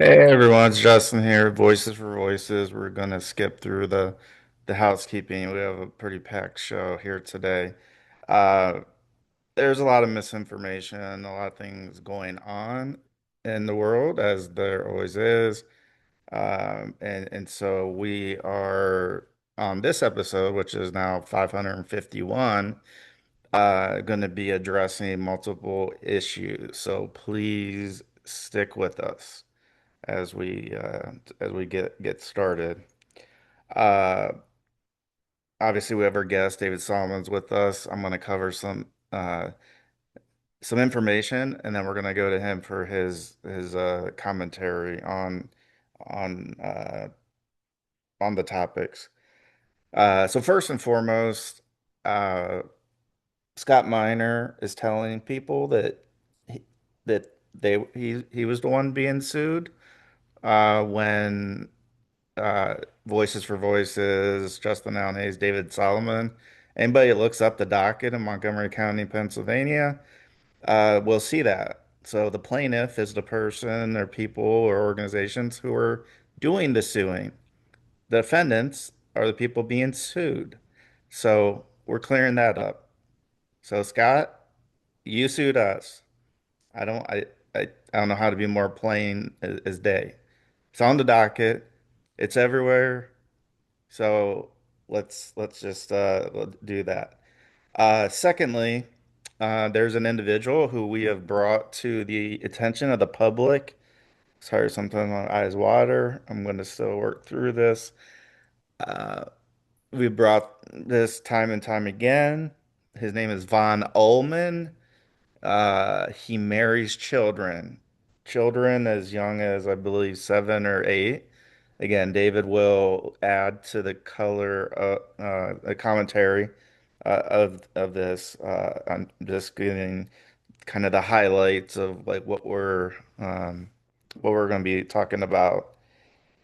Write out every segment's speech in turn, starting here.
Hey everyone, it's Justin here, Voices for Voices. We're gonna skip through the housekeeping. We have a pretty packed show here today. Uh, there's a lot of misinformation, a lot of things going on in the world, as there always is. And so we are on this episode, which is now 551, going to be addressing multiple issues. So please stick with us as we get started. Uh, Obviously, we have our guest David Solomon's with us. I'm going to cover some information, and then we're going to go to him for his commentary on uh, on the topics. So first and foremost, uh, Scott Miner is telling people he, that he was the one being sued when uh, Voices for Voices, Justin Allen Hayes, David Solomon. Anybody that looks up the docket in Montgomery County, Pennsylvania, will see that. So the plaintiff is the person or people or organizations who are doing the suing. The defendants are the people being sued. So we're clearing that up. So Scott, you sued us. I don't I I don't know how to be more plain as day. It's on the docket. It's everywhere. So let's just do that. Secondly, there's an individual who we have brought to the attention of the public. Sorry, sometimes my eyes water. I'm going to still work through this. Uh, we brought this time and time again. His name is Von Ullman. He marries children as young as I believe 7 or 8. Again, David will add to the color a commentary of this. I'm just giving kind of the highlights of like what we're going to be talking about.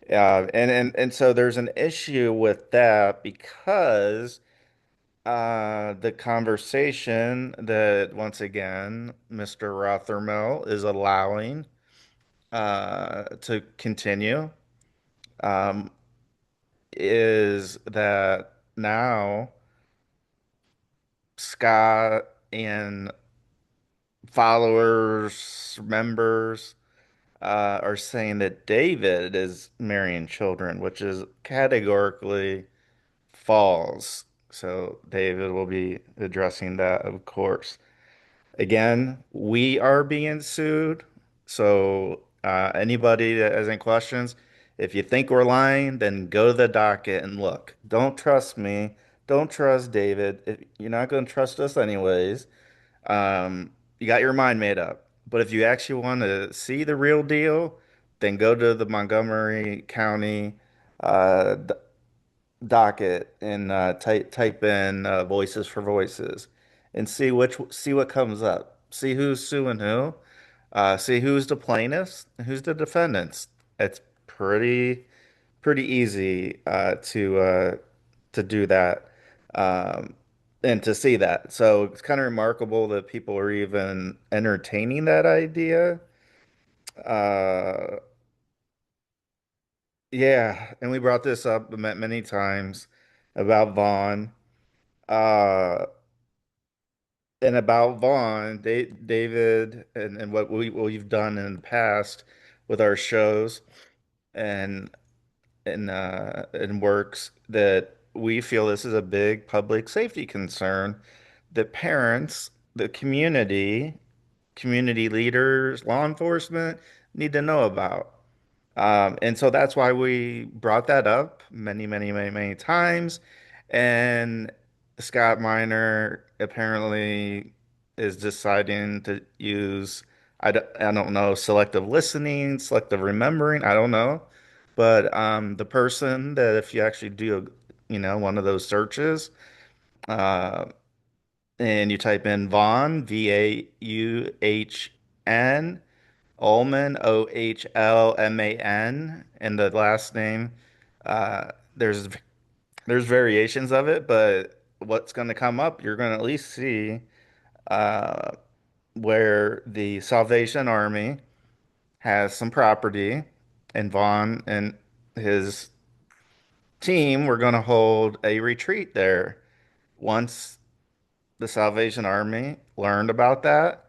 And so there's an issue with that because the conversation that once again Mr. Rothermel is allowing to continue um, is that now Scott and followers, members are saying that David is marrying children, which is categorically false. So David will be addressing that, of course. Again, we are being sued. So anybody that has any questions, if you think we're lying, then go to the docket and look. Don't trust me. Don't trust David. If you're not going to trust us anyways, you got your mind made up. But if you actually want to see the real deal, then go to the Montgomery County uh, docket and type in voices for voices and see what comes up. See who's suing who. See who's the plaintiffs and who's the defendants. It's pretty easy to do that and to see that. So it's kind of remarkable that people are even entertaining that idea. Uh, yeah, and we brought this up many times about Vaughn. Uh, and about Vaughn, David, and what we've done in the past with our shows and and works that we feel this is a big public safety concern that parents, the community leaders, law enforcement need to know about. And so that's why we brought that up many times. And Scott Miner apparently is deciding to use, I don't know, selective listening, selective remembering, I don't know. But the person that if you actually do, one of those searches, uh, and you type in Vaughn, Vauhn, Ullman, Ohlman, and the last name. Uh, there's there's variations of it, but what's going to come up, you're going to at least see uh, where the Salvation Army has some property. and Vaughn and his team were going to hold a retreat there. Once the Salvation Army learned about that,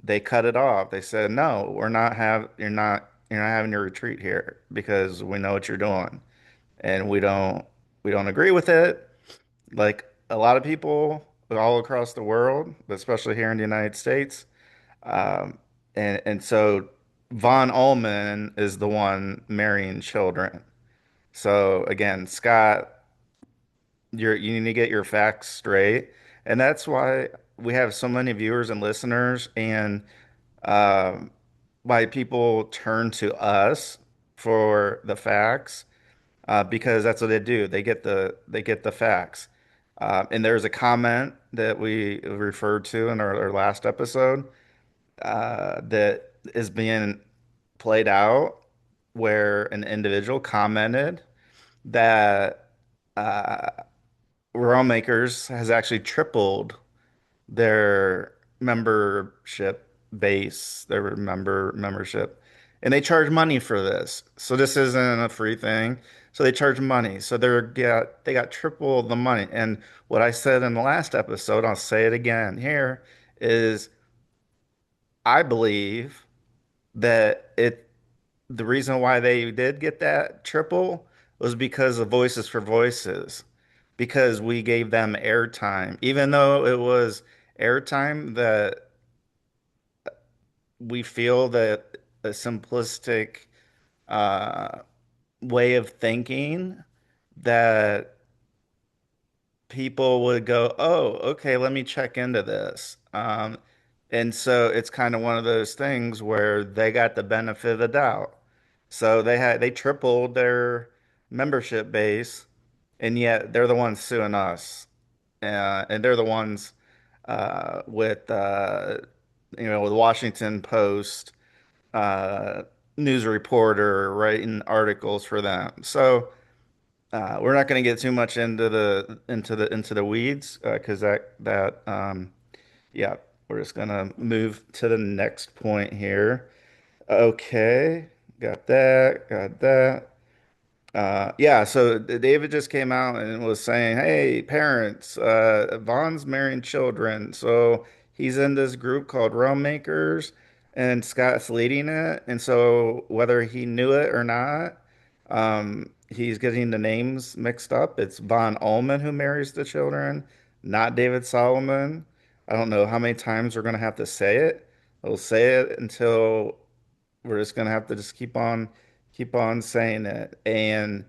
they cut it off. They said, "No, we're not have you're not having your retreat here because we know what you're doing, and we don't agree with it." Like a lot of people all across the world, but especially here in the United States, um, and so Von Ullman is the one marrying children. So again, Scott, you need to get your facts straight, and that's why we have so many viewers and listeners, and um, why people turn to us for the facts, because that's what they do. They get the facts. And there's a comment that we referred to in our last episode that is being played out where an individual commented that uh, Realm Makers has actually tripled their membership base, their membership, and they charge money for this. So this isn't a free thing. So they charge money. So they got triple the money. And what I said in the last episode, I'll say it again here, is I believe that the reason why they did get that triple was because of Voices for Voices, because we gave them airtime, even though it was airtime that we feel that a simplistic uh, way of thinking that people would go, oh, okay, let me check into this. And so it's kind of one of those things where they got the benefit of the doubt. So they tripled their membership base, and yet they're the ones suing us, and they're the ones with with Washington Post uh, news reporter writing articles for them. So we're not going to get too much into the weeds because yeah, we're just gonna move to the next point here. Okay, got that. Yeah, so David just came out and was saying, "Hey, parents, Vaughn's marrying children." So he's in this group called Realm Makers, and Scott's leading it. And so whether he knew it or not, he's getting the names mixed up. It's Von Ullman who marries the children, not David Solomon. I don't know how many times we're gonna have to say it. We'll say it until we're just gonna have to just keep on saying it. And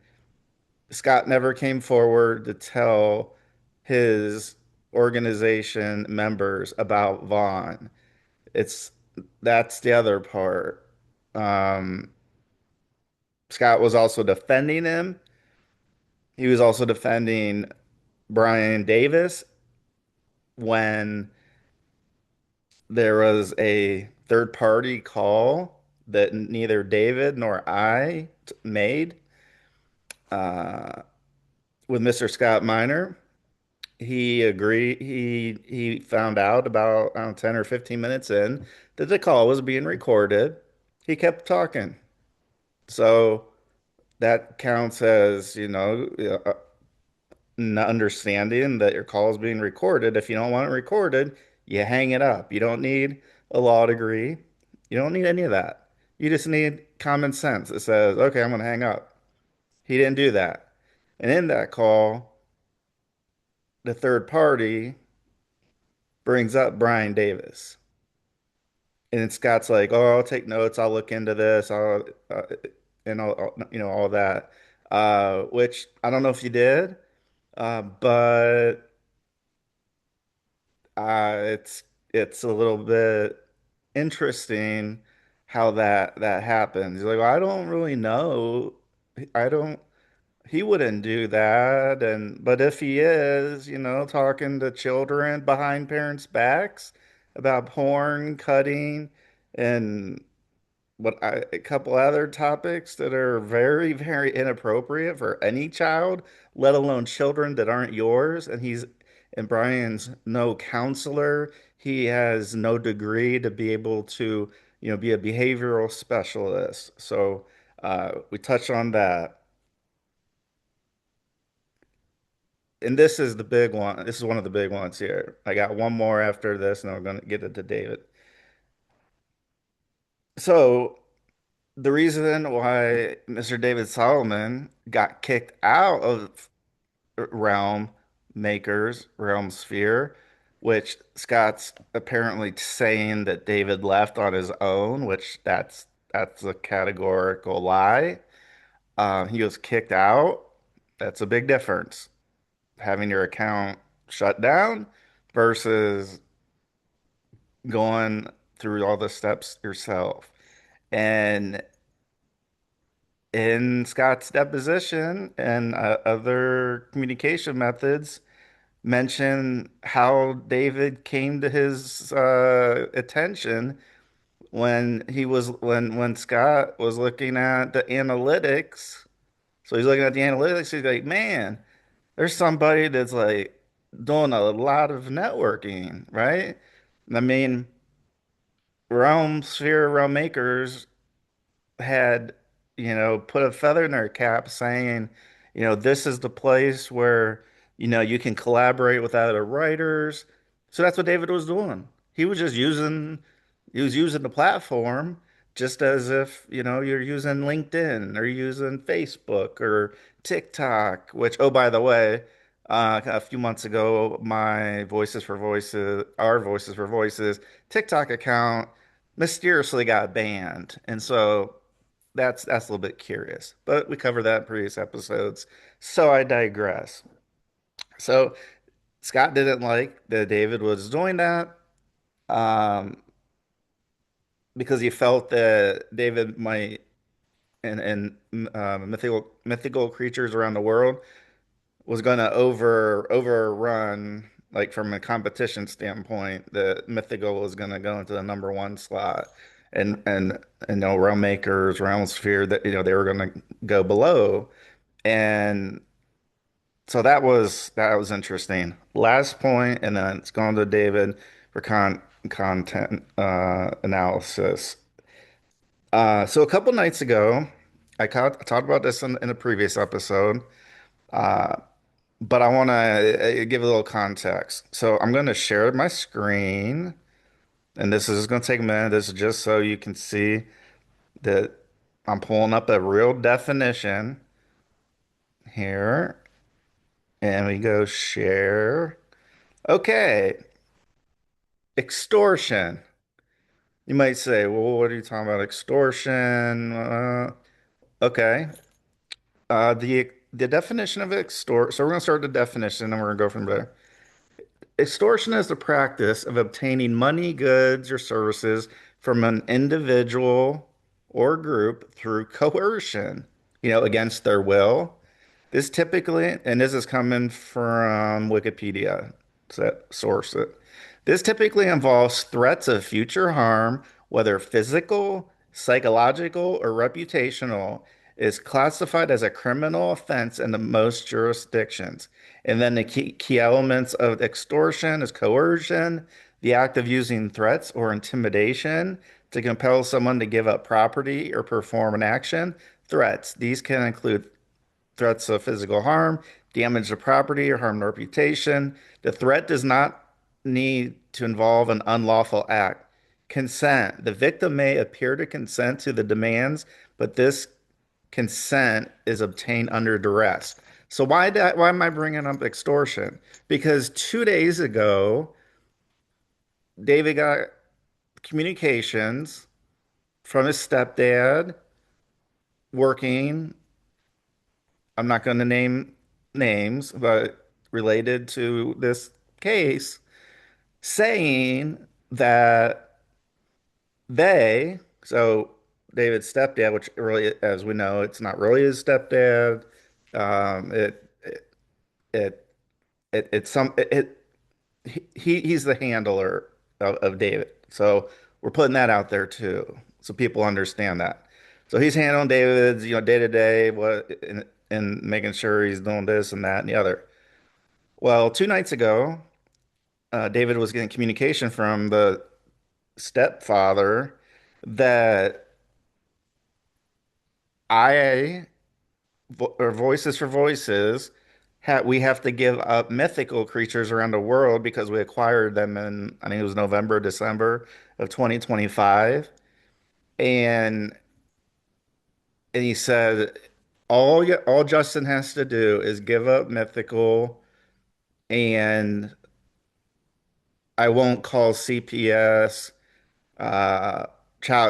Scott never came forward to tell his organization members about Vaughn. It's that's the other part. Um, Scott was also defending him. He was also defending Brian Davis when there was a third party call that neither David nor I made with Mr. Scott Miner. He agreed. He found out about, I don't know, 10 or 15 minutes in that the call was being recorded. He kept talking. So that counts as, understanding that your call is being recorded. If you don't want it recorded, you hang it up. You don't need a law degree. You don't need any of that. You just need common sense that says, okay, I'm going to hang up. He didn't do that. And in that call, the third party brings up Brian Davis. And Scott's like, "Oh, I'll take notes. I'll look into this. And all that." Which I don't know if you did, but it's a little bit interesting how that happens. You're like, well, I don't really know. I don't. He wouldn't do that. And but if he is, talking to children behind parents' backs about porn, cutting, and a couple other topics that are very, very inappropriate for any child, let alone children that aren't yours. And Brian's no counselor. He has no degree to be able to, be a behavioral specialist. So, We touched on that. And this is the big one. This is one of the big ones here. I got one more after this, and I'm going to get it to David. So, the reason why Mr. David Solomon got kicked out of Realm Sphere, which Scott's apparently saying that David left on his own, which that's a categorical lie. He was kicked out. That's a big difference. Having your account shut down versus going through all the steps yourself. And in Scott's deposition and other communication methods, mention how David came to his attention when Scott was looking at the analytics. So he's looking at the analytics. He's like, man, there's somebody that's like doing a lot of networking, right? I mean, Realm Sphere Realm Makers had, put a feather in their cap saying, this is the place where, you can collaborate with other writers. So that's what David was doing. He was using the platform just as if, you're using LinkedIn or using Facebook or TikTok, which, oh, by the way, a few months ago, our Voices for Voices TikTok account mysteriously got banned. And so that's a little bit curious, but we covered that in previous episodes. So I digress. So Scott didn't like that David was doing that um, because he felt that David might and mythical creatures around the world was going to overrun, like from a competition standpoint, the mythical was going to go into the number one slot, and realm makers, realm sphere, that they were going to go below. And so that was interesting. Last point, and then it's going to David for content analysis. So a couple nights ago, I talked about this in a previous episode, uh, but I want to give a little context. So I'm going to share my screen, and this is going to take a minute. This is just so you can see that I'm pulling up a real definition here, and we go share. Okay, extortion. You might say, well, what are you talking about? Extortion. Okay. The definition of extort. So we're going to start with the definition and we're going to go from there. Extortion is the practice of obtaining money, goods, or services from an individual or group through coercion, against their will. This is coming from Wikipedia, source it. This typically involves threats of future harm, whether physical, psychological, or reputational, is classified as a criminal offense in the most jurisdictions. And then the key elements of extortion is coercion, the act of using threats or intimidation to compel someone to give up property or perform an action. Threats. These can include threats of physical harm, damage to property, or harm to reputation. The threat does not need to involve an unlawful act. Consent. The victim may appear to consent to the demands, but this consent is obtained under duress. So why am I bringing up extortion? Because 2 days ago, David got communications from his stepdad working. I'm not going to name names, but related to this case, saying that so David's stepdad, which really, as we know, it's not really his stepdad. Um, it, it, it, it's he's the handler of David. So we're putting that out there too, so people understand that. So he's handling David's, day to day, and making sure he's doing this and that and the other. Well, 2 nights ago, David was getting communication from the stepfather that IA or Voices for Voices, we have to give up mythical creatures around the world because we acquired them in, I think it was November, December of 2025. And and he said all Justin has to do is give up mythical, and I won't call CPS, uh,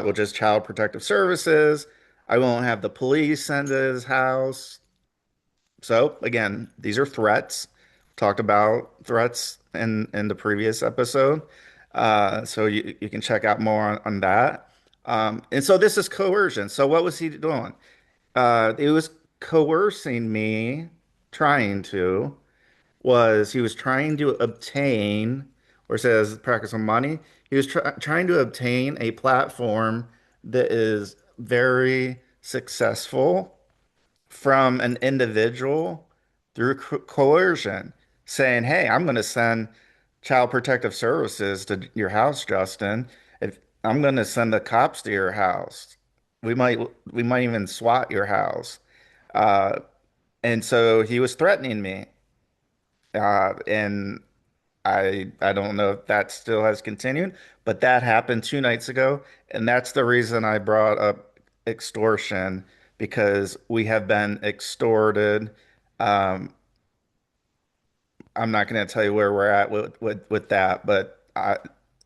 which is Child Protective Services. I won't have the police sent to his house. So again, these are threats. Talked about threats in the previous episode. So you can check out more on that. And so this is coercion. So what was he doing? It was coercing me, trying to, he was trying to obtain, or says practice on money. He was trying to obtain a platform that is very successful from an individual through coercion, saying, "Hey, I'm going to send Child Protective Services to your house, Justin. If I'm going to send the cops to your house, we might even SWAT your house." Uh, and so he was threatening me, and I don't know if that still has continued, but that happened 2 nights ago, and that's the reason I brought up extortion because we have been extorted. Um, I'm not going to tell you where we're at with that, but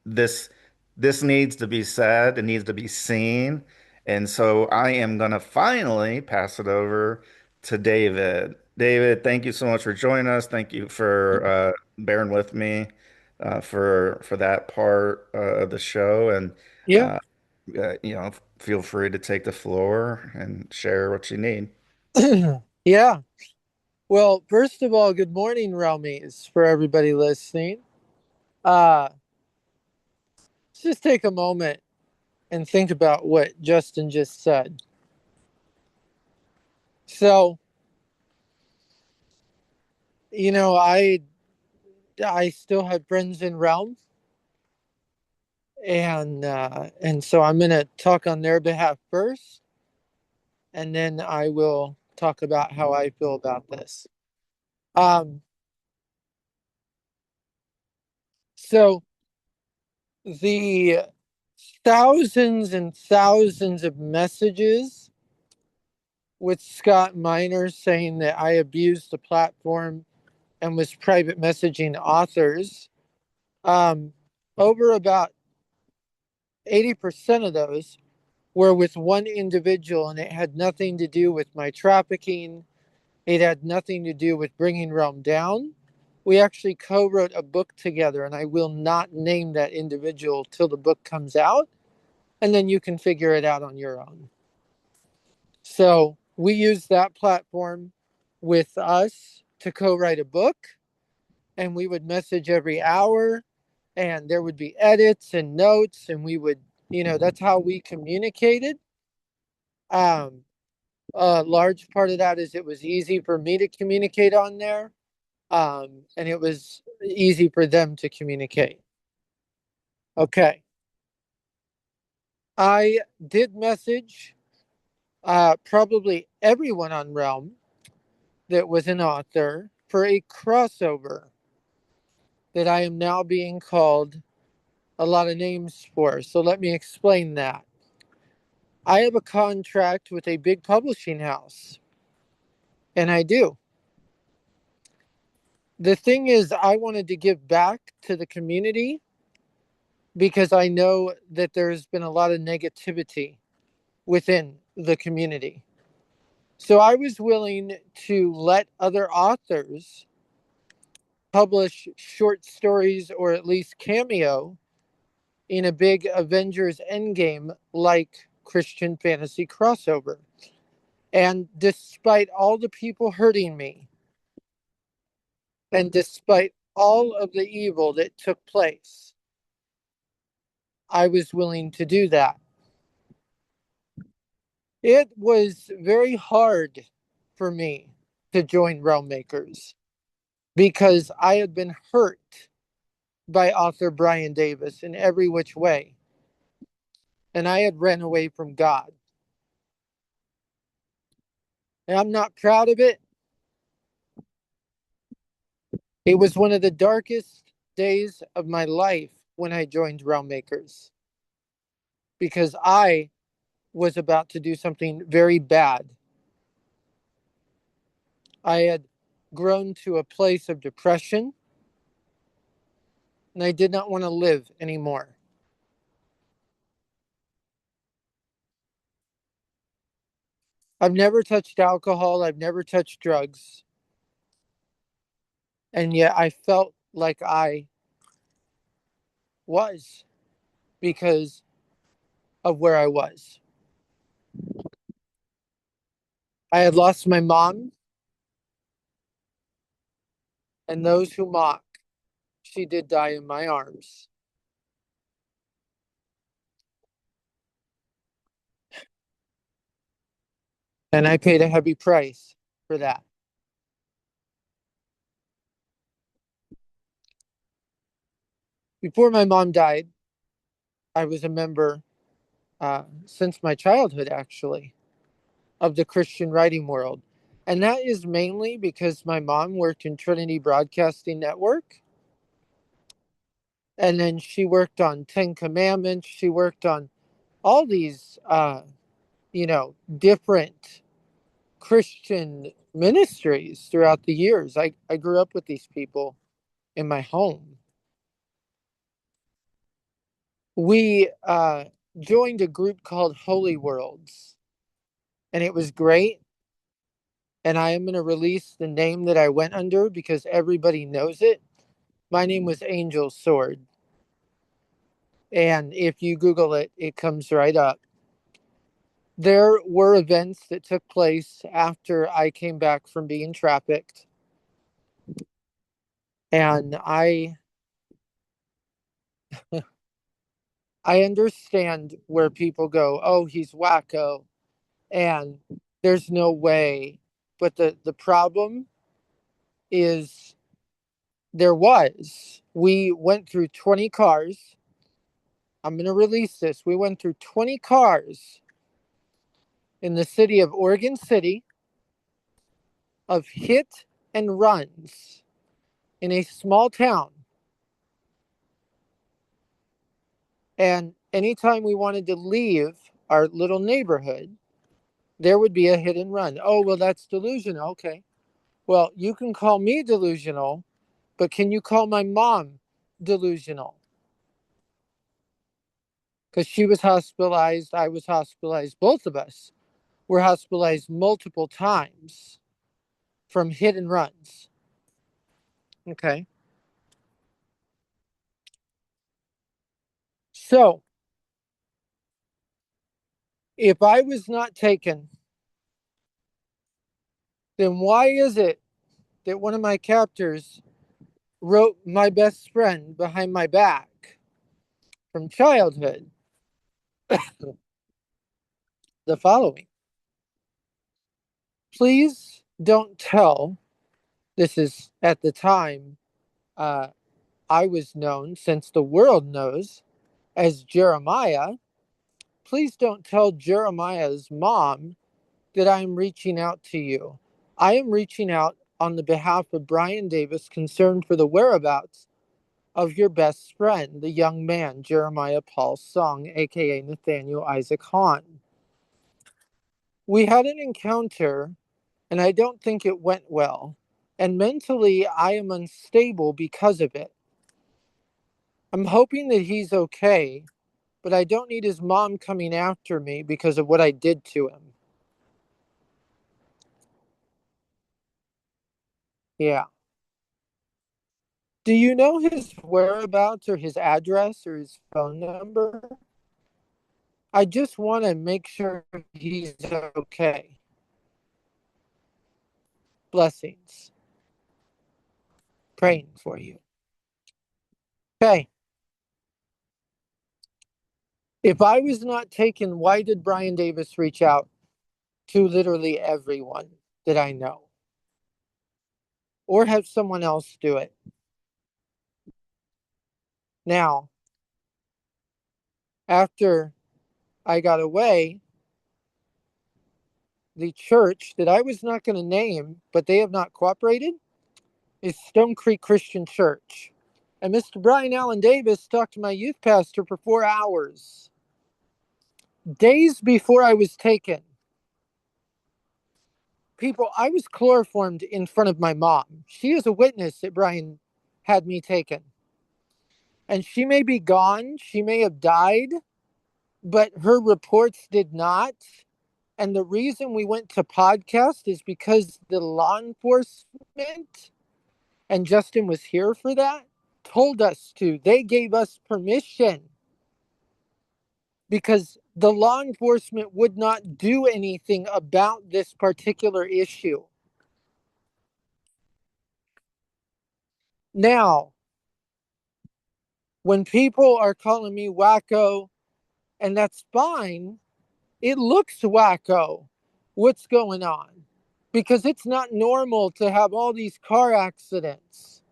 this this needs to be said. It needs to be seen, and so I am going to finally pass it over to David. David, thank you so much for joining us. Thank you for bearing with me for that part of the show, and Yeah. uh, feel free to take the floor and share what you need. Yeah. Well, first of all, good morning, Realmies, for everybody listening. Let's just take a moment and think about what Justin just said. So, you know, I still have friends in Realm, and so I'm going to talk on their behalf first, and then I will talk about how I feel about this. Um, so the thousands and thousands of messages with Scott Miner saying that I abused the platform and was private messaging authors. Um, Over about 80% of those were with one individual, and it had nothing to do with my trafficking. It had nothing to do with bringing Realm down. We actually co wrote a book together, and I will not name that individual till the book comes out, and then you can figure it out on your own. So we used that platform with us to co-write a book, and we would message every hour, and there would be edits and notes, and we would, that's how we communicated. Um, a large part of that is it was easy for me to communicate on there, and it was easy for them to communicate. Okay, I did message probably everyone on Realm that was an author for a crossover that I am now being called a lot of names for. So let me explain that. I have a contract with a big publishing house, and I do. The thing is, I wanted to give back to the community because I know that there's been a lot of negativity within the community. So I was willing to let other authors publish short stories or at least cameo in a big Avengers Endgame like Christian fantasy crossover. And despite all the people hurting me, and despite all of the evil that took place, I was willing to do that. It was very hard for me to join Realm Makers because I had been hurt by author Brian Davis in every which way, and I had ran away from God. And I'm not proud of it. It was one of the darkest days of my life when I joined Realm Makers because I was about to do something very bad. I had grown to a place of depression and I did not want to live anymore. I've never touched alcohol, I've never touched drugs, and yet I felt like I was because of where I was. I had lost my mom, and those who mock, she did die in my arms. And I paid a heavy price for that. Before my mom died, I was a member, since my childhood, actually, of the Christian writing world. And that is mainly because my mom worked in Trinity Broadcasting Network. And then she worked on Ten Commandments. She worked on all these, different Christian ministries throughout the years. I grew up with these people in my home. We joined a group called Holy Worlds, and it was great. And I am going to release the name that I went under because everybody knows it. My name was Angel Sword. And if you Google it, it comes right up. There were events that took place after I came back from being trafficked. And I understand where people go, oh, he's wacko, and there's no way. But the problem is we went through 20 cars. I'm going to release this. We went through 20 cars in the city of Oregon City of hit and runs in a small town. And anytime we wanted to leave our little neighborhood, there would be a hit and run. Oh, well, that's delusional. Okay. Well, you can call me delusional, but can you call my mom delusional? Because she was hospitalized, I was hospitalized, both of us were hospitalized multiple times from hit and runs. Okay. So if I was not taken, then why is it that one of my captors wrote my best friend behind my back from childhood the following? Please don't tell. This is at the time uh, I was known, since the world knows, as Jeremiah. Please don't tell Jeremiah's mom that I am reaching out to you. I am reaching out on the behalf of Brian Davis, concerned for the whereabouts of your best friend, the young man, Jeremiah Paul Song, aka Nathaniel Isaac Hahn. We had an encounter, and I don't think it went well. And mentally, I am unstable because of it. I'm hoping that he's okay, but I don't need his mom coming after me because of what I did to him. Yeah. Do you know his whereabouts or his address or his phone number? I just want to make sure he's okay. Blessings. Praying for you. Okay. If I was not taken, why did Brian Davis reach out to literally everyone that I know? Or have someone else do it? Now, after I got away, the church that I was not going to name, but they have not cooperated, is Stone Creek Christian Church. And Mr. Brian Allen Davis talked to my youth pastor for 4 hours, days before I was taken. People, I was chloroformed in front of my mom. She is a witness that Brian had me taken. And she may be gone, she may have died, but her reports did not. And the reason we went to podcast is because the law enforcement, and Justin was here for that, told us to. They gave us permission because the law enforcement would not do anything about this particular issue. Now, when people are calling me wacko, and that's fine, it looks wacko. What's going on? Because it's not normal to have all these car accidents,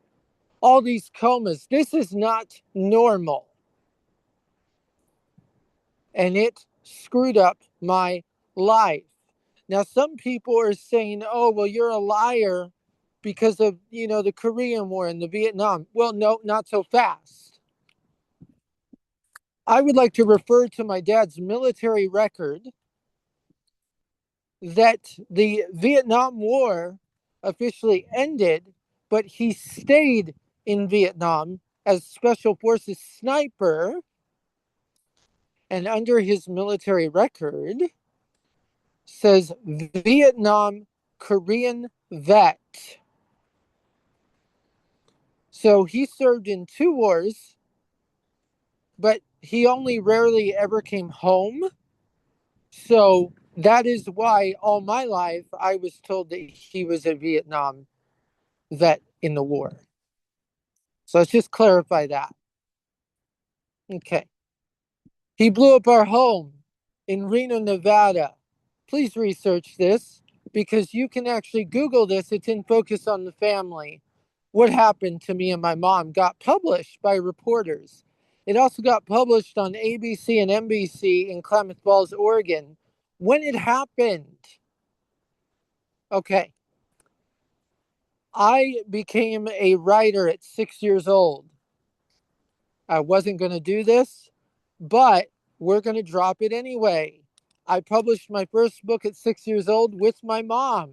all these comas. This is not normal. And it screwed up my life. Now, some people are saying, oh, well, you're a liar because of, the Korean War and the Vietnam. Well, no, not so fast. I would like to refer to my dad's military record that the Vietnam War officially ended, but he stayed in Vietnam as Special Forces sniper. And under his military record says Vietnam Korean vet. So he served in 2 wars, but he only rarely ever came home. So that is why all my life I was told that he was a Vietnam vet in the war. So let's just clarify that. Okay. He blew up our home in Reno, Nevada. Please research this because you can actually Google this. It's in Focus on the Family. What happened to me and my mom got published by reporters. It also got published on ABC and NBC in Klamath Falls, Oregon. When it happened, okay, I became a writer at 6 years old. I wasn't going to do this, but we're going to drop it anyway. I published my first book at 6 years old with my mom.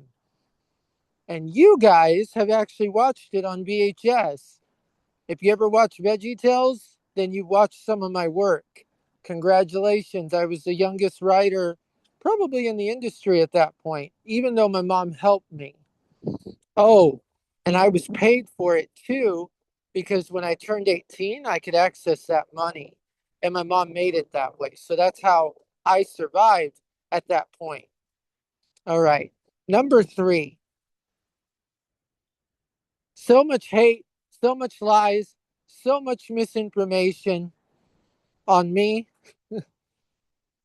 And you guys have actually watched it on VHS. If you ever watch Veggie Tales, then you watched some of my work. Congratulations. I was the youngest writer probably in the industry at that point, even though my mom helped me. Oh, and I was paid for it too, because when I turned 18, I could access that money. And my mom made it that way. So that's how I survived at that point. All right. Number 3. So much hate, so much lies, so much misinformation on me.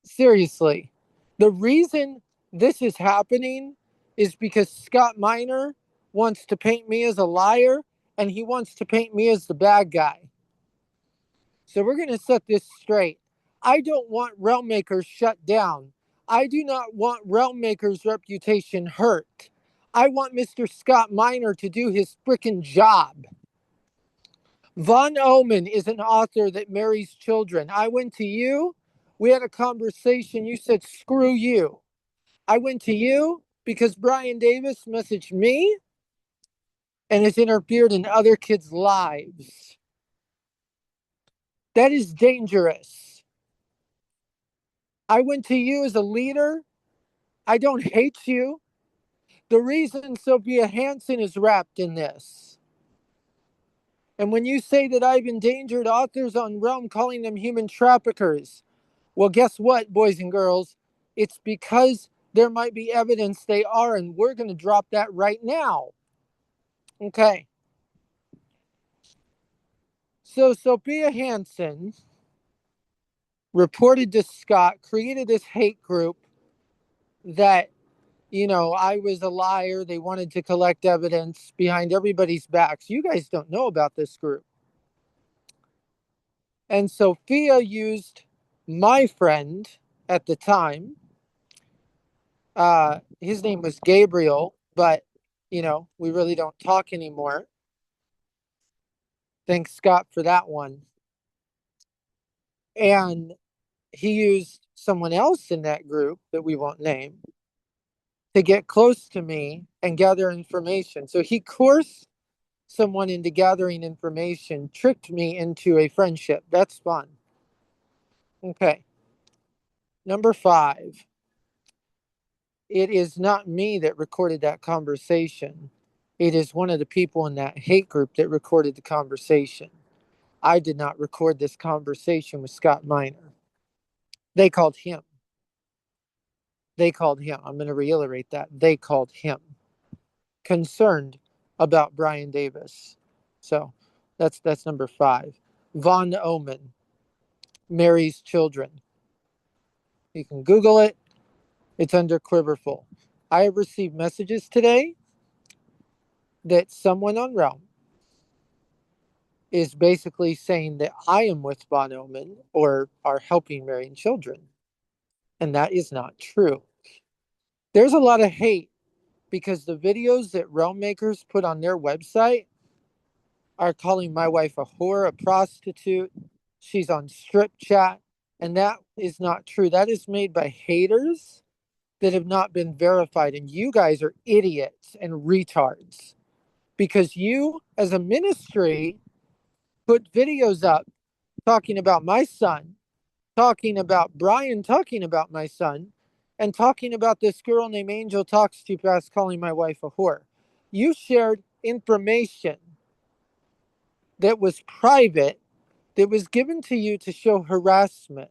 Seriously. The reason this is happening is because Scott Miner wants to paint me as a liar and he wants to paint me as the bad guy. So we're going to set this straight. I don't want realm makers shut down. I do not want realm makers' reputation hurt. I want Mr. Scott Miner to do his freaking job. Von Oman is an author that marries children. I went to you. We had a conversation. You said, screw you. I went to you because Brian Davis messaged me and has interfered in other kids' lives. That is dangerous. I went to you as a leader. I don't hate you. The reason Sophia Hansen is wrapped in this. And when you say that I've endangered authors on Realm, calling them human traffickers, well, guess what, boys and girls? It's because there might be evidence they are, and we're going to drop that right now. Okay. So Sophia Hansen reported to Scott, created this hate group that, I was a liar. They wanted to collect evidence behind everybody's backs. You guys don't know about this group. And Sophia used my friend at the time His name was Gabriel, but we really don't talk anymore. Thanks, Scott, for that one. And he used someone else in that group that we won't name to get close to me and gather information. So he coerced someone into gathering information, tricked me into a friendship. That's fun. Okay. Number 5. It is not me that recorded that conversation. It is one of the people in that hate group that recorded the conversation. I did not record this conversation with Scott Miner. They called him. They called him. I'm going to reiterate that. They called him concerned about Brian Davis. So that's number 5. Von Omen, Mary's children. You can Google it. It's under Quiverful. I have received messages today that someone on Realm is basically saying that I am with Von Omen or are helping marrying children. And that is not true. There's a lot of hate because the videos that Realm makers put on their website are calling my wife a whore, a prostitute. She's on strip chat. And that is not true. That is made by haters that have not been verified. And you guys are idiots and retards because you, as a ministry, put videos up talking about my son, talking about Brian, talking about my son, and talking about this girl named Angel Talks Too Fast calling my wife a whore. You shared information that was private that was given to you to show harassment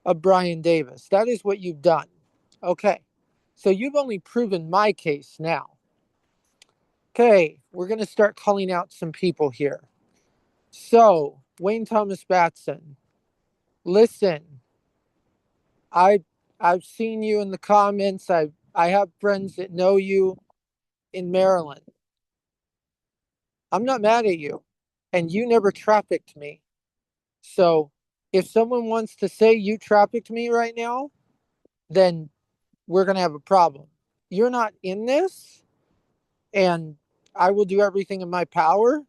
of Brian Davis. That is what you've done. Okay. So you've only proven my case now. Okay. We're going to start calling out some people here. So, Wayne Thomas Batson, listen, I I've seen you in the comments. I have friends that know you in Maryland. I'm not mad at you. And you never trafficked me. So if someone wants to say you trafficked me right now, then we're going to have a problem. You're not in this, and I will do everything in my power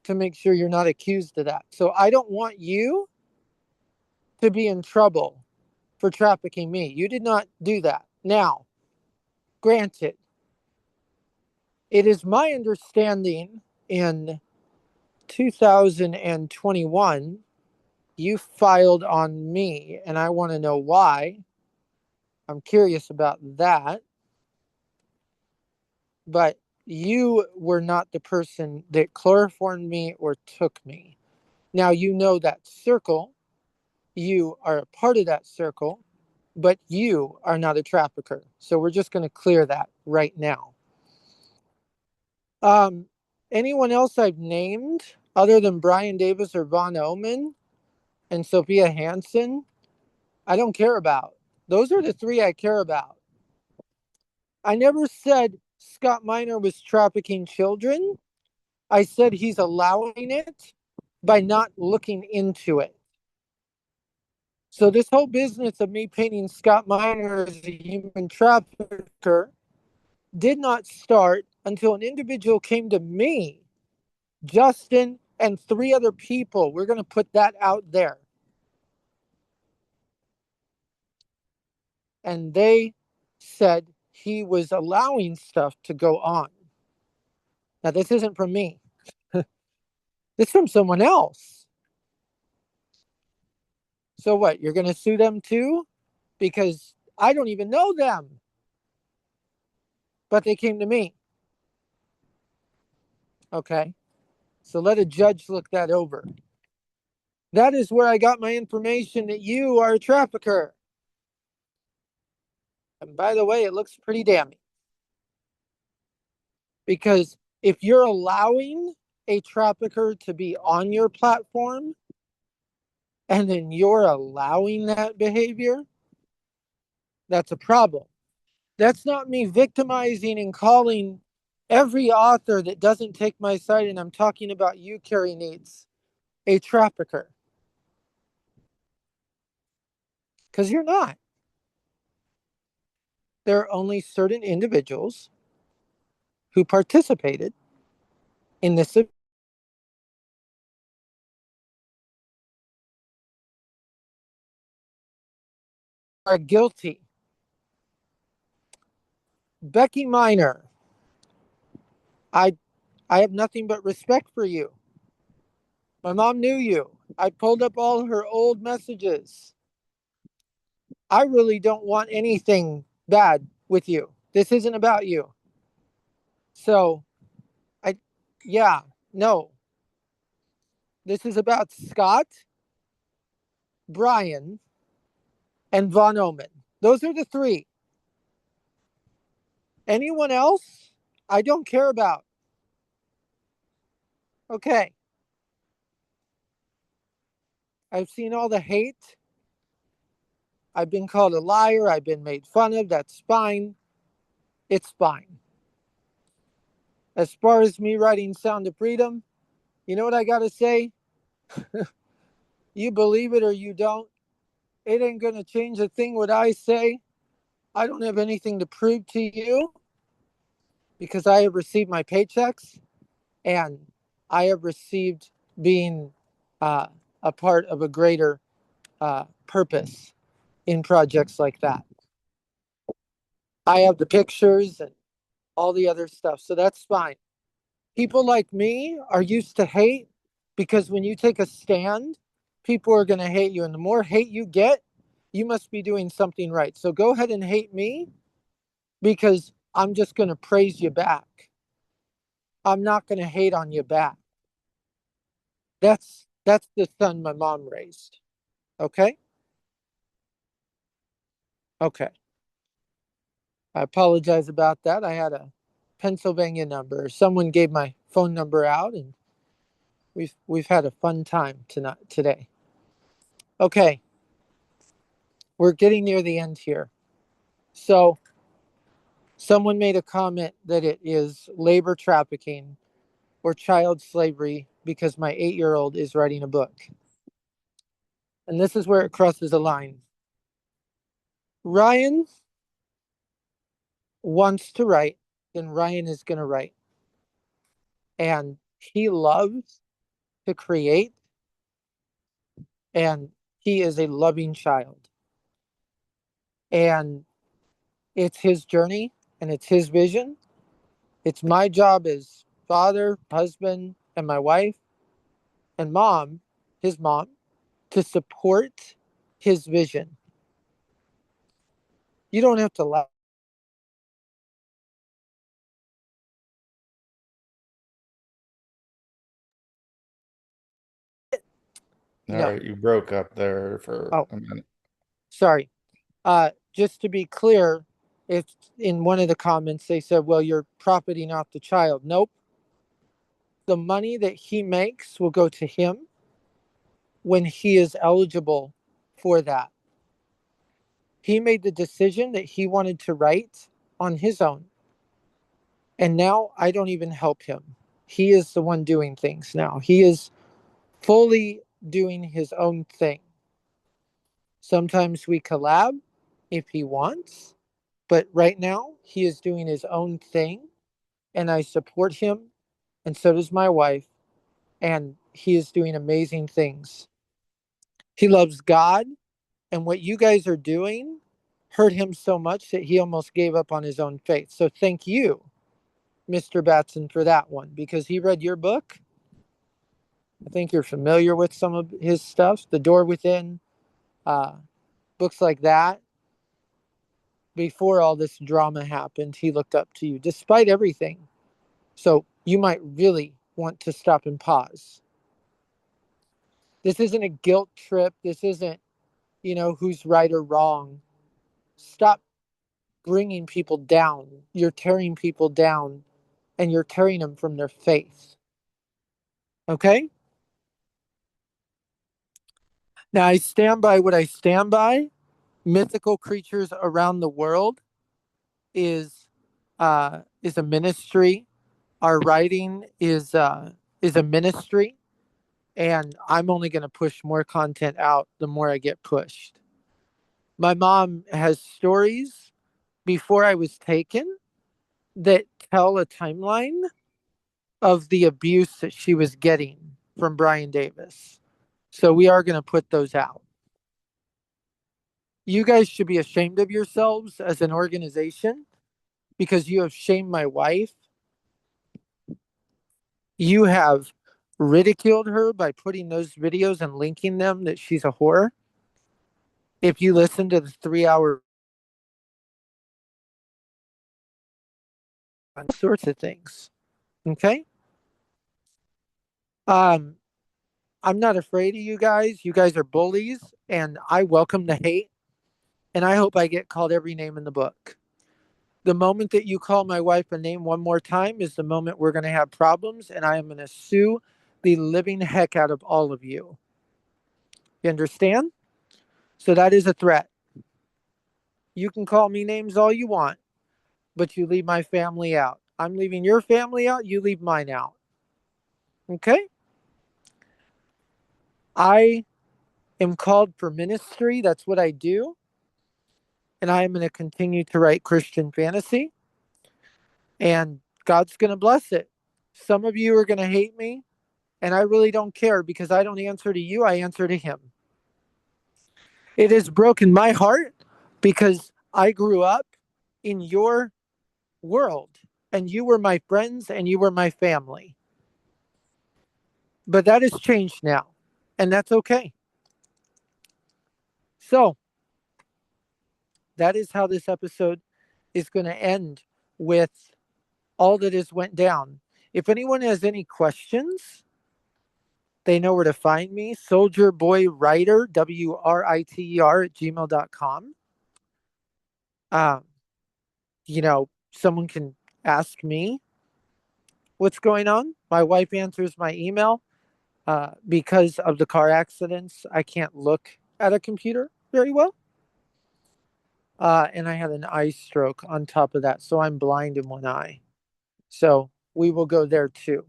to make sure you're not accused of that. So I don't want you to be in trouble for trafficking me. You did not do that. Now, granted, it is my understanding in 2021 you filed on me, and I want to know why. I'm curious about that. But you were not the person that chloroformed me or took me. Now you know that circle. You are a part of that circle, but you are not a trafficker. So we're just going to clear that right now. Um, Anyone else I've named other than Brian Davis or Von Omen and Sophia Hansen, I don't care about. Those are the 3 I care about. I never said Scott Miner was trafficking children. I said he's allowing it by not looking into it. So this whole business of me painting Scott Miner as a human trafficker did not start until an individual came to me, Justin, and 3 other people. We're going to put that out there. And they said he was allowing stuff to go on. Now, this isn't from me. This is from someone else. So what? You're going to sue them too? Because I don't even know them. But they came to me. Okay. So let a judge look that over. That is where I got my information that you are a trafficker. And by the way, it looks pretty damning. Because if you're allowing a trafficker to be on your platform and then you're allowing that behavior, that's a problem. That's not me victimizing and calling every author that doesn't take my side, and I'm talking about you, Carrie Needs, a trafficker. Because you're not. there are only certain individuals who participated in this are guilty. Becky Miner, I I have nothing but respect for you. My mom knew you. I pulled up all her old messages. I really don't want anything bad with you. This isn't about you. So, I, yeah, no. This is about Scott, Brian, and Von Omen. Those are the three. Anyone else, I don't care about. Okay. I've seen all the hate. I've been called a liar. I've been made fun of. That's fine. It's fine. As far as me writing Sound of Freedom, you know what I got to say? You believe it or you don't. It ain't going to change a thing what I say. I don't have anything to prove to you because I have received my paychecks and I have received being uh, a part of a greater purpose in projects like that. I have the pictures and all the other stuff, so that's fine. People like me are used to hate because when you take a stand, people are going to hate you. And the more hate you get, you must be doing something right. So go ahead and hate me because I'm just going to praise you back. I'm not going to hate on you back. That's the son my mom raised. Okay? Okay. I apologize about that. I had a Pennsylvania number. Someone gave my phone number out and we've had a fun time tonight today. Okay. We're getting near the end here. So someone made a comment that it is labor trafficking or child slavery because my 8-year-old is writing a book. And this is where it crosses a line. Ryan wants to write, then Ryan is going to write. And he loves to create, and he is a loving child. And it's his journey and it's his vision. It's my job as father, husband, and my wife and mom, his mom, to support his vision. You don't have to laugh. All No. right, you broke up there for Oh, a minute. sorry. Just to be clear, if in one of the comments they said, well, you're profiting off the child. Nope. The money that he makes will go to him when he is eligible for that. He made the decision that he wanted to write on his own. And now I don't even help him. He is the one doing things now. He is fully doing his own thing. Sometimes we collab if he wants, but right now he is doing his own thing and I support him and so does my wife and he is doing amazing things. He loves God and what you guys are doing hurt him so much that he almost gave up on his own faith. So thank you, Mr. Batson, for that one because he read your book. I think you're familiar with some of his stuff, The Door Within, uh, books like that. Before all this drama happened, he looked up to you despite everything. So you might really want to stop and pause. This isn't a guilt trip. This isn't, who's right or wrong. Stop bringing people down. You're tearing people down and you're tearing them from their faith. Okay? Now I stand by what I stand by. Mythical creatures around the world is a ministry. Our writing is a ministry, and I'm only going to push more content out the more I get pushed. My mom has stories before I was taken that tell a timeline of the abuse that she was getting from Brian Davis. So we are going to put those out. You guys should be ashamed of yourselves as an organization because you have shamed my wife. You have ridiculed her by putting those videos and linking them that she's a whore. If you listen to the 3 hour sorts of things. Okay. Um, I'm not afraid of you guys. You guys are bullies, and I welcome the hate. And I hope I get called every name in the book. The moment that you call my wife a name one more time is the moment we're going to have problems, and I am going to sue the living heck out of all of you. You understand? So that is a threat. You can call me names all you want, but you leave my family out. I'm leaving your family out, you leave mine out. Okay? I am called for ministry. That's what I do. And I am going to continue to write Christian fantasy. And God's going to bless it. Some of you are going to hate me. And I really don't care because I don't answer to you. I answer to Him. It has broken my heart because I grew up in your world and you were my friends and you were my family. But that has changed now. And that's okay. So that is how this episode is going to end with all that has went down. If anyone has any questions, they know where to find me. Soldier Boy Writer, WRITER at gmail.com. Someone can ask me what's going on. My wife answers my email. Because of the car accidents, I can't look at a computer very well. And I had an eye stroke on top of that. So I'm blind in one eye. So we will go there too.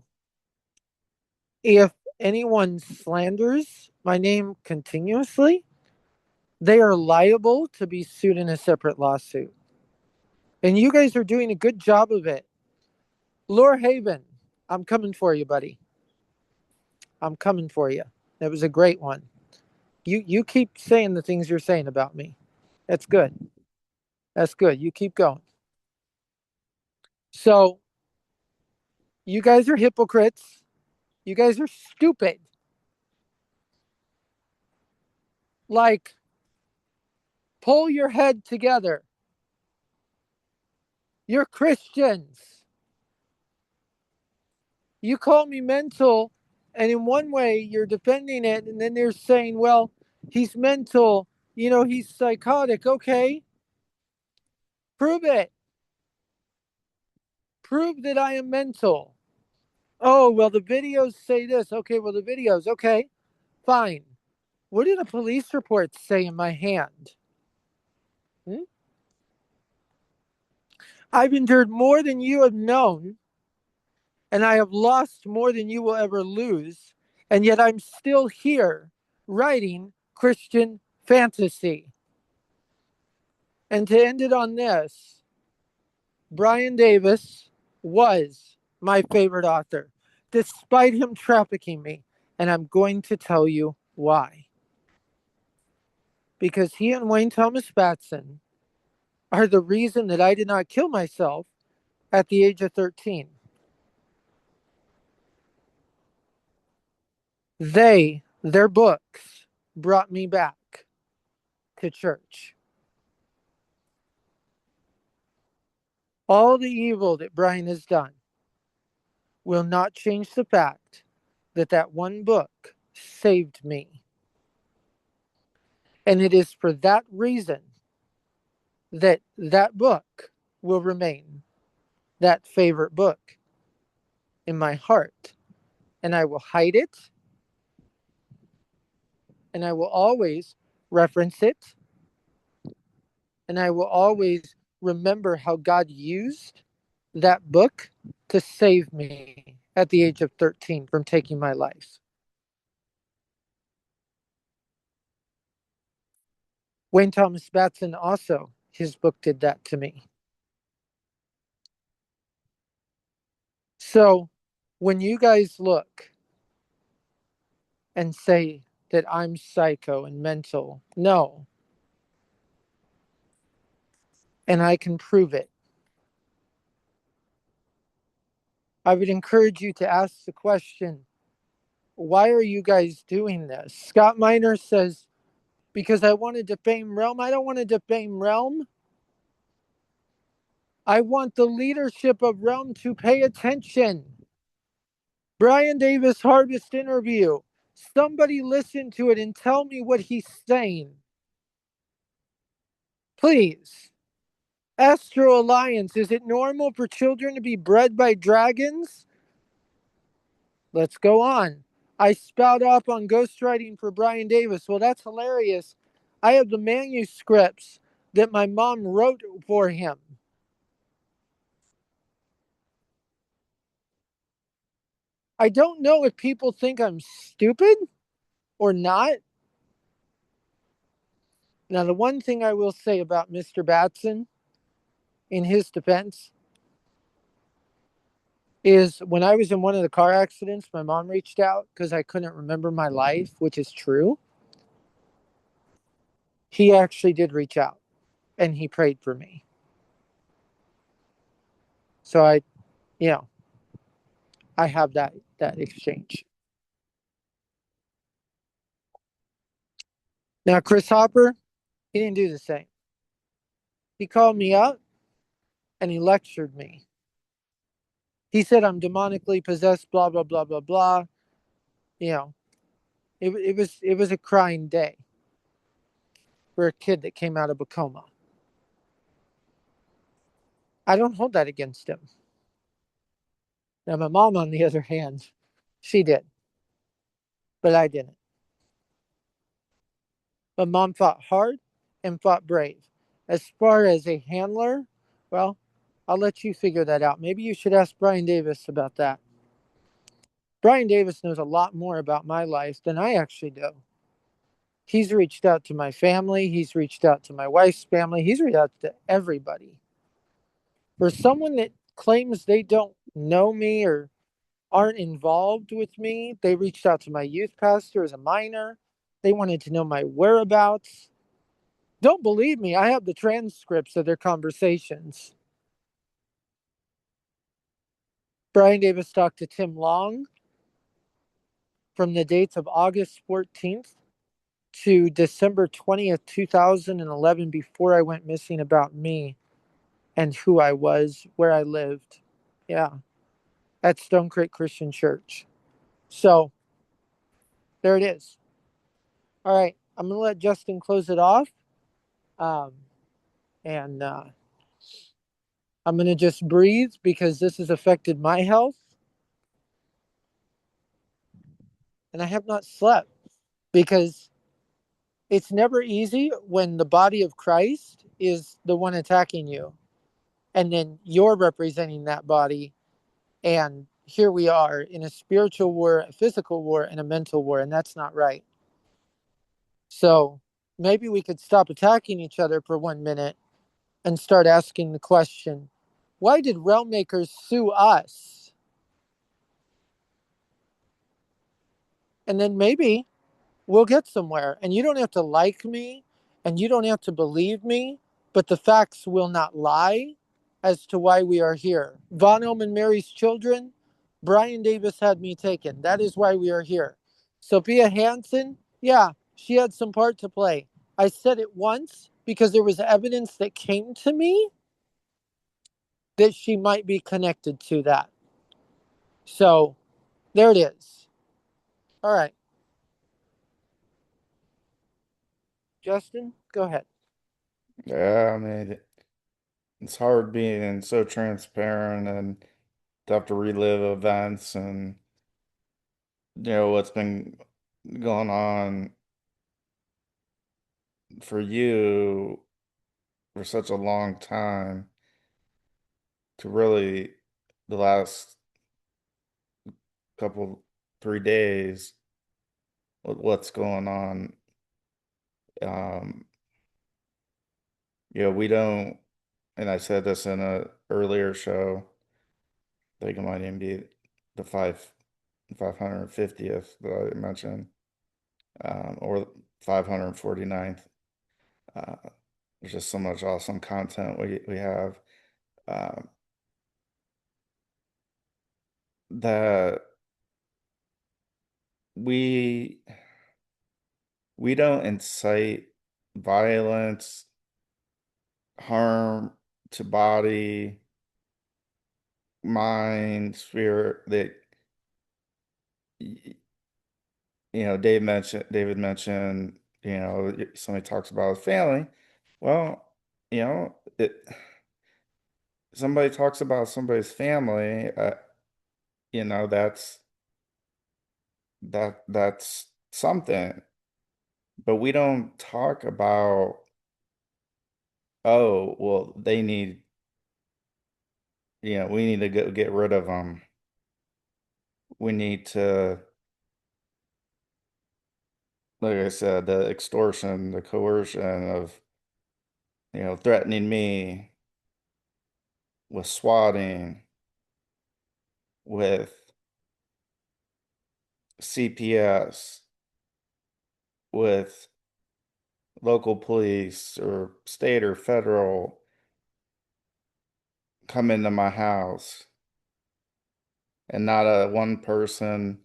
If anyone slanders my name continuously, they are liable to be sued in a separate lawsuit. And you guys are doing a good job of it. Lore Haven, I'm coming for you, buddy. I'm coming for you. That was a great one. You keep saying the things you're saying about me. That's good. That's good. You keep going. So you guys are hypocrites. You guys are stupid. Like, pull your head together. You're Christians. You call me mental, and in one way you're defending it, and then they're saying, well, he's mental, he's psychotic. Okay, prove it. Prove that I am mental. Oh, well, the videos say this. Okay, well, the videos, okay, fine. What do the police reports say in my hand? Hmm? I've endured more than you have known, and I have lost more than you will ever lose, and yet I'm still here writing Christian fantasy. And to end it on this, Brian Davis was my favorite author, despite him trafficking me. And I'm going to tell you why. Because he and Wayne Thomas Batson are the reason that I did not kill myself at the age of 13. Their books brought me back to church. All the evil that Brian has done will not change the fact that that one book saved me. And it is for that reason that that book will remain that favorite book in my heart. And I will hide it. And I will always reference it. And I will always remember how God used that book to save me at the age of 13 from taking my life. Wayne Thomas Batson also, his book did that to me. So when you guys look and say that I'm psycho and mental, no, and I can prove it, I would encourage you to ask the question, why are you guys doing this? Scott Miner says, because I want to defame Realm. I don't want to defame Realm. I want the leadership of Realm to pay attention. Brian Davis Harvest interview. Somebody listen to it and tell me what he's saying. Please. Astro Alliance, is it normal for children to be bred by dragons? Let's go on. I spout off on ghostwriting for Brian Davis. Well, that's hilarious. I have the manuscripts that my mom wrote for him. I don't know if people think I'm stupid or not. Now, the one thing I will say about Mr. Batson, in his defense, is when I was in one of the car accidents, my mom reached out because I couldn't remember my life, which is true. He actually did reach out and he prayed for me. So you know, I have that exchange. Now, Chris Hopper, he didn't do the same. He called me up and he lectured me. He said I'm demonically possessed, blah blah blah blah blah. You know, it was a crying day for a kid that came out of a coma. I don't hold that against him. Now, my mom, on the other hand, she did, but I didn't. But mom fought hard and fought brave. As far as a handler, well, I'll let you figure that out. Maybe you should ask Brian Davis about that. Brian Davis knows a lot more about my life than I actually do. He's reached out to my family, he's reached out to my wife's family, he's reached out to everybody. For someone that claims they don't know me or aren't involved with me, they reached out to my youth pastor as a minor. They wanted to know my whereabouts. Don't believe me, I have the transcripts of their conversations. Brian Davis talked to Tim Long from the dates of August 14th to December 20th, 2011, before I went missing, about me and who I was, where I lived. Yeah, at Stone Creek Christian Church. So there it is. All right, I'm going to let Justin close it off. Um, and I'm going to just breathe because this has affected my health. And I have not slept because it's never easy when the body of Christ is the one attacking you. And then you're representing that body. And here we are in a spiritual war, a physical war, and a mental war. And that's not right. So maybe we could stop attacking each other for 1 minute and start asking the question, why did realm makers sue us? And then maybe we'll get somewhere. And you don't have to like me and you don't have to believe me, but the facts will not lie as to why we are here. Von Ohm and Mary's children, Brian Davis had me taken. That is why we are here. Sophia Hansen, yeah, she had some part to play. I said it once because there was evidence that came to me that she might be connected to that. So there it is. All right. Justin, go ahead. Yeah, I mean, it's hard being so transparent and to have to relive events and what's been going on for you for such a long time to really the last couple 3 days with what's going on. Um, we don't, and I said this in a earlier show, I think it might even be the 550th that I mentioned, or 549th. Uh, there's just so much awesome content we have. Uh, that we we don't incite violence, harm to body, mind, spirit. That David mentioned, somebody talks about his family. Well, it somebody talks about somebody's family, that's that's something. But we don't talk about, oh, well, we need to get rid of them. We need to, like I said, the extortion, the coercion of, threatening me with swatting, with CPS, with local police or state or federal come into my house, and not a one person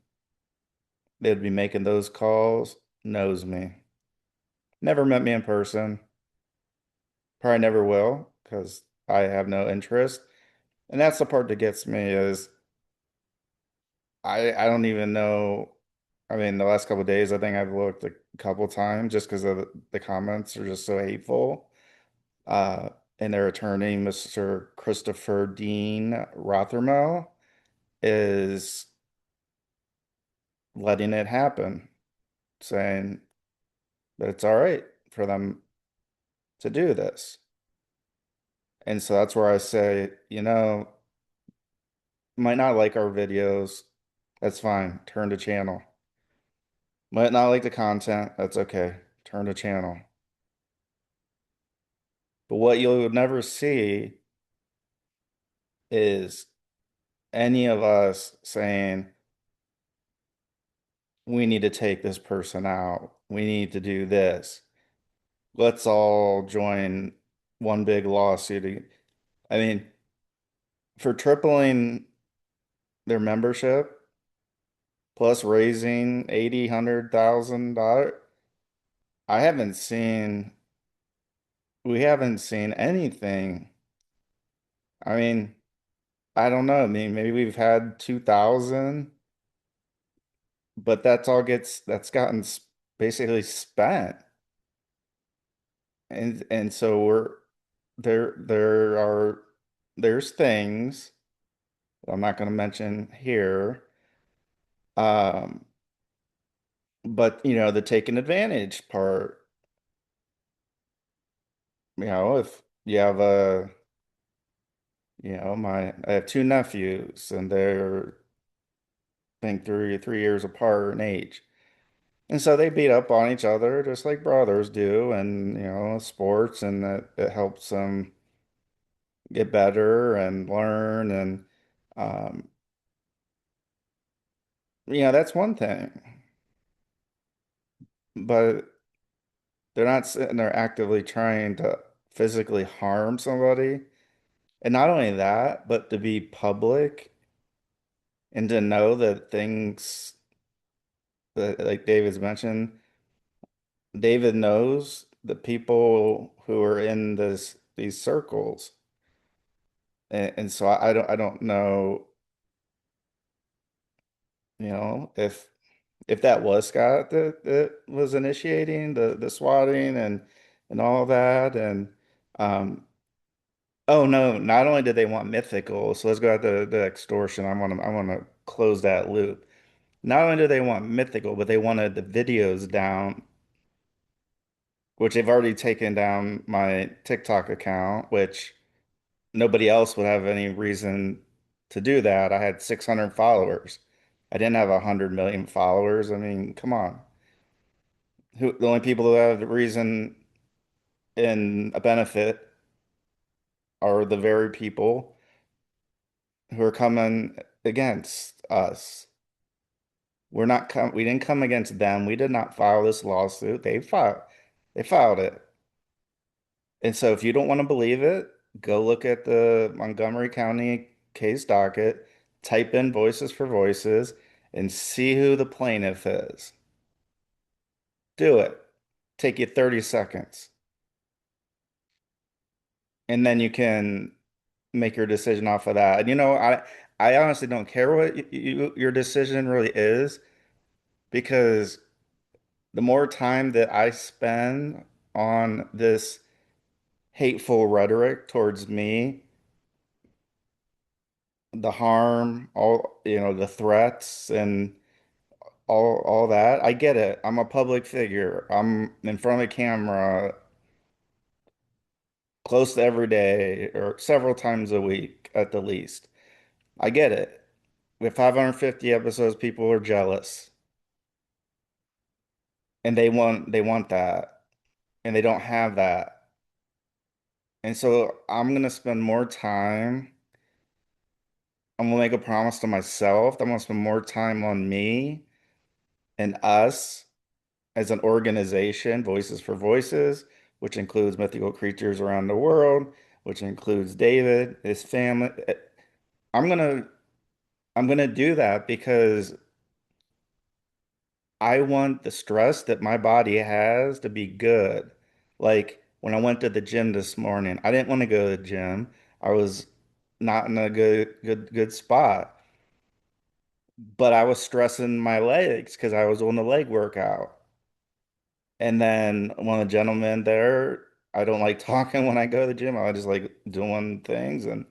that'd be making those calls knows me. Never met me in person. Probably never will because I have no interest. And that's the part that gets me is I don't even know. I mean, the last couple of days, I think I've looked a couple times just because of the comments are just so hateful. Uh, and their attorney, Mr. Christopher Dean Rothermel, is letting it happen, saying that it's all right for them to do this. And so that's where I say, might not like our videos. That's fine. Turn to channel. Might not like the content. That's okay. Turn to channel. But what you'll never see is any of us saying, we need to take this person out. We need to do this. Let's all join one big lawsuit. I mean, for tripling their membership plus raising 80, $100,000, I haven't seen, we haven't seen anything. I mean, I don't know. I mean, maybe we've had 2,000, but that's gotten basically spent. And so there are there's things I'm not going to mention here. Um, but the taking advantage part, if you have I have two nephews and they're I think three years apart in age. And so they beat up on each other just like brothers do, and sports, and that it helps them get better and learn, and um, that's one thing. But they're not sitting there actively trying to physically harm somebody. And not only that, but to be public and to know that things that, like David's mentioned, David knows the people who are in these circles. And so I don't know, if that was Scott that was initiating the swatting and all of that. And oh no, not only did they want mythical, so let's go back to the extortion. I want to close that loop. Not only did they want mythical, but they wanted the videos down, which they've already taken down my TikTok account, which nobody else would have any reason to do that. I had 600 followers. I didn't have 100 million followers. I mean, come on. The only people who have the reason and a benefit are the very people who are coming against us. We didn't come against them. We did not file this lawsuit. They filed it. And so if you don't want to believe it, go look at the Montgomery County case docket, type in voices for voices, and see who the plaintiff is. Do it. Take you 30 seconds. And then you can make your decision off of that. And I honestly don't care what your decision really is, because the more time that I spend on this hateful rhetoric towards me, the harm, the threats and all that, I get it. I'm a public figure. I'm in front of a camera close to every day or several times a week at the least. I get it. With 550 episodes, people are jealous and they want that and they don't have that. And so I'm gonna spend more time. I'm gonna make a promise to myself. I'm gonna spend more time on me and us as an organization, Voices for Voices, which includes mythical creatures around the world, which includes David, his family. I'm gonna I'm gonna do that because I want the stress that my body has to be good. Like when I went to the gym this morning, I didn't want to go to the gym. I was not in a good spot, but I was stressing my legs because I was on the leg workout. And then one of the gentlemen there, I don't like talking when I go to the gym. I just like doing things, and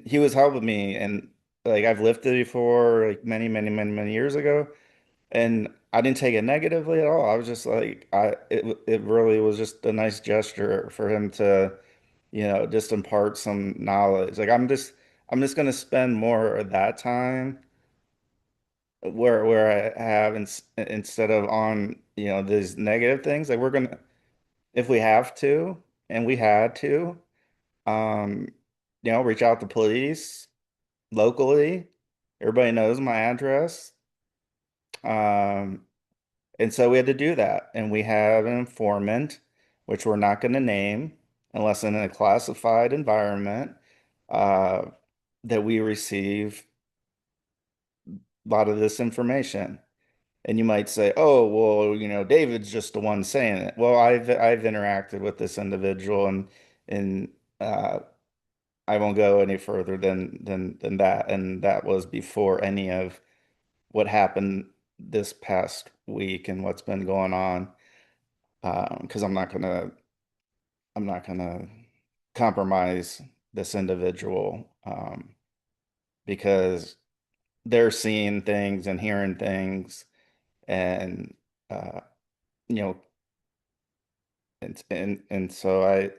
he was helping me. And like I've lifted before, like many years ago, and I didn't take it negatively at all. I was just like it really was just a nice gesture for him to, just impart some knowledge. Like I'm just gonna spend more of that time where I have instead of on, these negative things. Like we're gonna, if we have to, and we had to, um, reach out to police locally. Everybody knows my address. Um, and so we had to do that. And we have an informant, which we're not going to name unless in a classified environment, uh, that we receive a lot of this information. And you might say, "Oh, well, David's just the one saying it." Well, I've interacted with this individual, and uh, I won't go any further than that. And that was before any of what happened this past week and what's been going on. Because I'm not gonna compromise this individual, because they're seeing things and hearing things, and uh, you know and so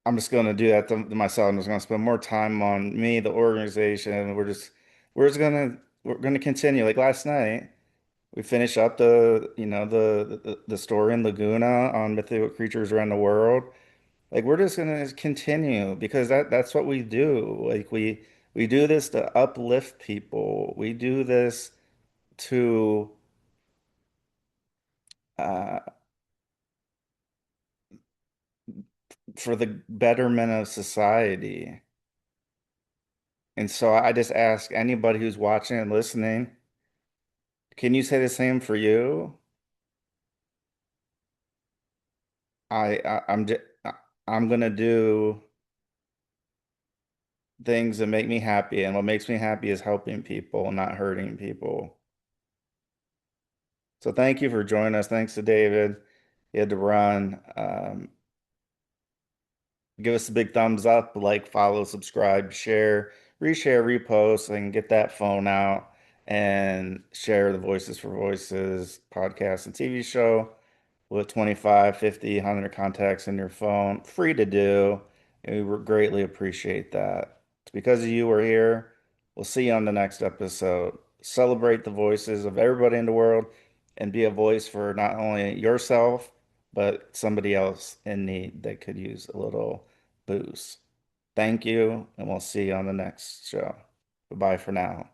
I'm just going to do that to myself. I'm just going to spend more time on me, the organization. We're just gonna continue. Like last night, we finished up the story in Laguna on mythical creatures around the world. Like we're just gonna continue because that's what we do. Like we do this to uplift people. We do this to uh for the betterment of society. And so I just ask anybody who's watching and listening, can you say the same for you? I'm gonna do things that make me happy, and what makes me happy is helping people, not hurting people. So thank you for joining us. Thanks to David. He had to run. Give us a big thumbs up, like, follow, subscribe, share, reshare, repost, and get that phone out and share the Voices for Voices podcast and TV show with 25, 50, 100 contacts in your phone. Free to do. And we would greatly appreciate that. It's because of you we're here. We'll see you on the next episode. Celebrate the voices of everybody in the world and be a voice for not only yourself, but somebody else in need that could use a little boost. Thank you, and we'll see you on the next show. Goodbye for now.